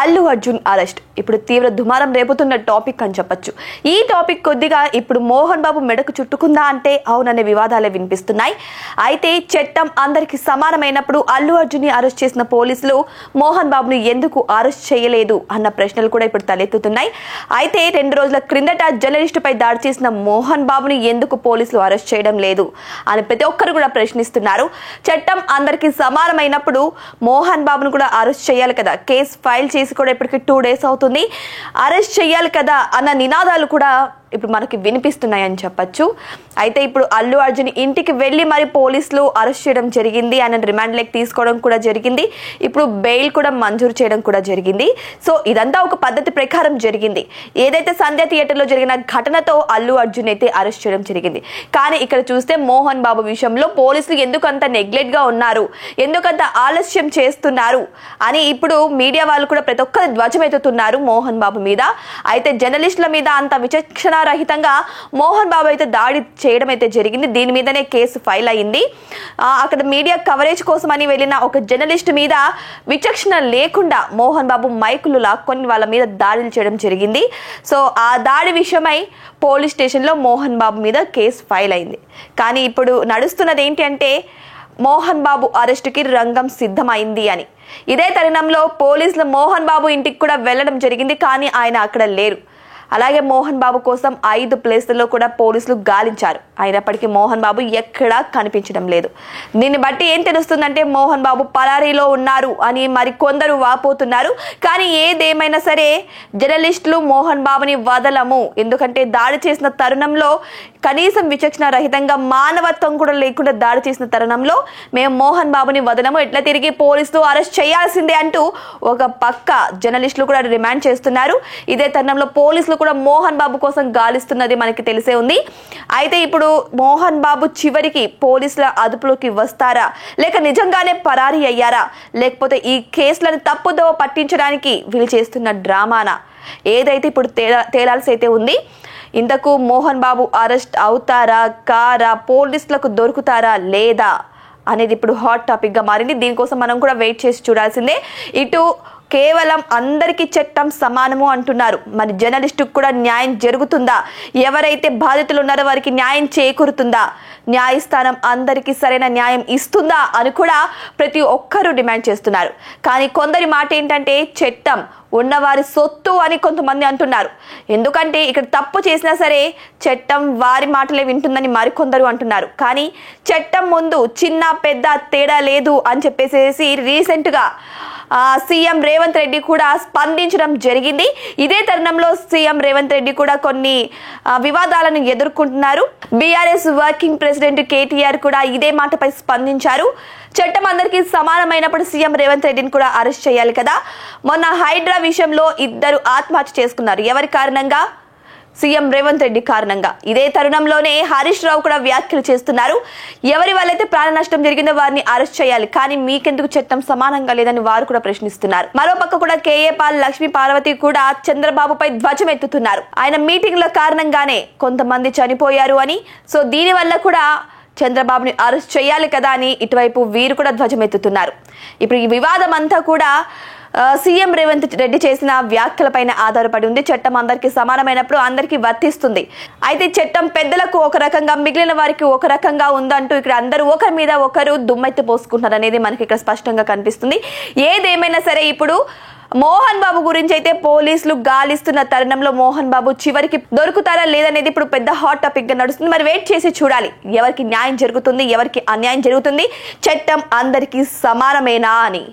Allu Arjun arrest ఇప్పుడు తీవ్ర దుమారం రేపుతున్న టాపిక్ అని చెప్పొచ్చు. ఈ టాపిక్ కొద్దిగా ఇప్పుడు మోహన్ బాబు మెడకు చుట్టుకుందా అంటే అవుననే వివాదాలే వినిపిస్తున్నాయి. అయితే చట్టం అందరికి సమానమైనప్పుడు అల్లు అర్జున్ ని అరెస్ట్ చేసిన పోలీసులు మోహన్ బాబుని ఎందుకు అరెస్ట్ చేయలేదు అన్న ప్రశ్నలు కూడా ఇప్పుడు తలెత్తుతున్నాయి. అయితే 2 రోజుల క్రిందట జర్నలిస్టు పై దాడి చేసిన మోహన్ బాబుని ఎందుకు పోలీసులు అరెస్ట్ చేయడం లేదు అని ప్రతి ఒక్కరు కూడా ప్రశ్నిస్తున్నారు. చట్టం అందరికి సమానమైనప్పుడు మోహన్ బాబును కూడా అరెస్ట్ చేయాలి కదా, కేసు ఫైల్ చేసి కూడా ఇప్పటికి 2 డేస్ అవుతుంది, అరెస్ట్ చేయాలి కదా అన్న నినాదాలు కూడా ఇప్పుడు మనకి వినిపిస్తున్నాయని చెప్పొచ్చు. అయితే ఇప్పుడు అల్లు అర్జున్ ఇంటికి వెళ్ళి మరి పోలీసులు అరెస్ట్ చేయడం జరిగింది, ఆయన రిమాండ్ లెక్ తీసుకోవడం కూడా జరిగింది, ఇప్పుడు బెయిల్ కూడా మంజూరు చేయడం కూడా జరిగింది. సో ఇదంతా ఒక పద్ధతి ప్రకారం జరిగింది. ఏదైతే సంధ్య థియేటర్లో జరిగిన ఘటనతో అల్లు అర్జున్ అయితే అరెస్ట్ చేయడం జరిగింది. కానీ ఇక్కడ చూస్తే మోహన్ బాబు విషయంలో పోలీసులు ఎందుకంత నెగ్లెక్ట్ గా ఉన్నారు, ఎందుకంత ఆలస్యం చేస్తున్నారు అని ఇప్పుడు మీడియా వాళ్ళు కూడా ప్రతి ఒక్కరు ధ్వజమెత్తుతున్నారు మోహన్ బాబు మీద. అయితే జర్నలిస్టుల మీద అంత విచక్షణ రహితంగా మోహన్ బాబు అయితే దాడి చేయడం అయితే జరిగింది. దీని మీదనే కేసు ఫైల్ అయింది. అక్కడ మీడియా కవరేజ్ కోసమని వెళ్ళిన ఒక జర్నలిస్ట్ మీద విచక్షణ లేకుండా మోహన్ బాబు మైకులు లాక్కొని వాళ్ళ మీద దాడులు చేయడం జరిగింది. సో ఆ దాడి విషయమై పోలీస్ స్టేషన్లో మోహన్ బాబు మీద కేసు ఫైల్ అయింది. కానీ ఇప్పుడు నడుస్తున్నది ఏంటి అంటే మోహన్ బాబు అరెస్టుకి రంగం సిద్ధమైంది అని. ఇదే తరుణంలో పోలీసులు మోహన్ బాబు ఇంటికి కూడా వెళ్లడం జరిగింది, కానీ ఆయన అక్కడ లేరు. అలాగే మోహన్ బాబు కోసం 5 ప్లేసుల్లో కూడా పోలీసులు గాలించారు, అయినప్పటికీ మోహన్ బాబు ఎక్కడా కనిపించడం లేదు. దీన్ని బట్టి ఏం తెలుస్తుందంటే మోహన్ బాబు పరారీలో ఉన్నారు అని మరి కొందరు వాపోతున్నారు. కానీ ఏదేమైనా సరే జర్నలిస్టులు మోహన్ బాబుని వదలము, ఎందుకంటే దాడి చేసిన తరుణంలో కనీసం విచక్షణ రహితంగా మానవత్వం కూడా లేకుండా దాడి చేసిన తరుణంలో మేము మోహన్ బాబుని వదలము, ఎట్లా తిరిగి పోలీసులు అరెస్ట్ చేయాల్సిందే అంటూ ఒక పక్క జర్నలిస్టులు కూడా రిమాండ్ చేస్తున్నారు. ఇదే తరుణంలో పోలీసులు కూడా మోహన్ బాబు కోసం గాలిస్తున్నది మనకి తెలిసే ఉంది. అయితే ఇప్పుడు మోహన్ బాబు చివరికి పోలీసుల అదుపులోకి వస్తారా, లేక నిజంగానే పరారీ అయ్యారా, లేకపోతే ఈ కేసులను తప్పుదోవ పట్టించడానికి వీళ్ళు చేస్తున్న డ్రామానా, ఏదైతే ఇప్పుడు తేలాల్సి అయితే ఉంది. ఇంతకు మోహన్ బాబు అరెస్ట్ అవుతారా కారా, పోలీసులకు దొరుకుతారా లేదా అనేది ఇప్పుడు హాట్ టాపిక్ గా మారింది. దీనికోసం మనం కూడా వెయిట్ చేసి చూడాల్సిందే. ఇటు కేవలం అందరికీ చట్టం సమానము అంటున్నారు, మరి జర్నలిస్టుకు కూడా న్యాయం జరుగుతుందా, ఎవరైతే బాధితులు ఉన్నారో వారికి న్యాయం చేకూరుతుందా, న్యాయస్థానం అందరికీ సరైన న్యాయం ఇస్తుందా అని కూడా ప్రతి ఒక్కరూ డిమాండ్ చేస్తున్నారు. కానీ కొందరి మాట ఏంటంటే చట్టం ఉన్నవారి సొత్తు అని కొంతమంది అంటున్నారు. ఎందుకంటే ఇక్కడ తప్పు చేసినా సరే చట్టం వారి మాటలే వింటుందని మరికొందరు అంటున్నారు. కానీ చట్టం ముందు చిన్న పెద్ద తేడా లేదు అని చెప్పేసి రీసెంట్ గా సీఎం రేవంత్ రెడ్డి కూడా స్పందించడం జరిగింది. ఇదే తరుణంలో సీఎం రేవంత్ రెడ్డి కూడా కొన్ని వివాదాలను ఎదుర్కొంటున్నారు. బీఆర్ఎస్ వర్కింగ్ ప్రెసిడెంట్ కేటీఆర్ కూడా ఇదే మాటపై స్పందించారు. చట్టం అందరికీ సమానమైనప్పుడు సీఎం రేవంత్ రెడ్డిని కూడా అరెస్ట్ చేయాలి కదా. మొన్న హైడ్రా విషయంలో 2 ఆత్మహత్య చేసుకున్నారు. ఎవరి కారణంగా? సీఎం రేవంత్ రెడ్డి కారణంగా. ఇదే తరుణంలోనే హరీష్ రావు కూడా వ్యాఖ్యలు చేస్తున్నారు. ఎవరి వల్లైతే ప్రాణ నష్టం జరిగిందో వారిని అరెస్ట్ చేయాలి, కానీ మీకెందుకు చట్టం సమానంగా లేదని వారు కూడా ప్రశ్నిస్తున్నారు. మరోపక్క కూడా కేఏ పాల్, లక్ష్మీ పార్వతి కూడా చంద్రబాబుపై ధ్వజం ఎత్తుతున్నారు. ఆయన మీటింగ్ల కారణంగానే కొంతమంది చనిపోయారు అని. సో దీని వల్ల కూడా చంద్రబాబుని అరెస్ట్ చేయాలి కదా అని ఇటువైపు వీరు కూడా ధ్వజమెత్తుతున్నారు. ఇప్పుడు ఈ వివాదం అంతా కూడా సీఎం రేవంత్ రెడ్డి చేసిన వ్యాఖ్యలపైన ఆధారపడి ఉంది. చట్టం అందరికీ సమానమైనప్పుడు అందరికీ వర్తిస్తుంది. అయితే చట్టం పెద్దలకు ఒక రకంగా, మిగిలిన వారికి ఒక రకంగా ఉందంటూ ఇక్కడ అందరూ ఒకరి మీద ఒకరు దుమ్మెత్తి పోసుకుంటున్నారు అనేది మనకి ఇక్కడ స్పష్టంగా కనిపిస్తుంది. ఏదేమైనా సరే ఇప్పుడు మోహన్ బాబు గురించి అయితే పోలీసులు గాలిస్తున్న తరుణంలో మోహన్ బాబు చివరికి దొరుకుతారా లేదనేది ఇప్పుడు పెద్ద హాట్ టాపిక్ గా నడుస్తుంది. మరి వెయిట్ చేసి చూడాలి ఎవరికి న్యాయం జరుగుతుంది, ఎవరికి అన్యాయం జరుగుతుంది, చట్టం అందరికీ సమానమేనా అని.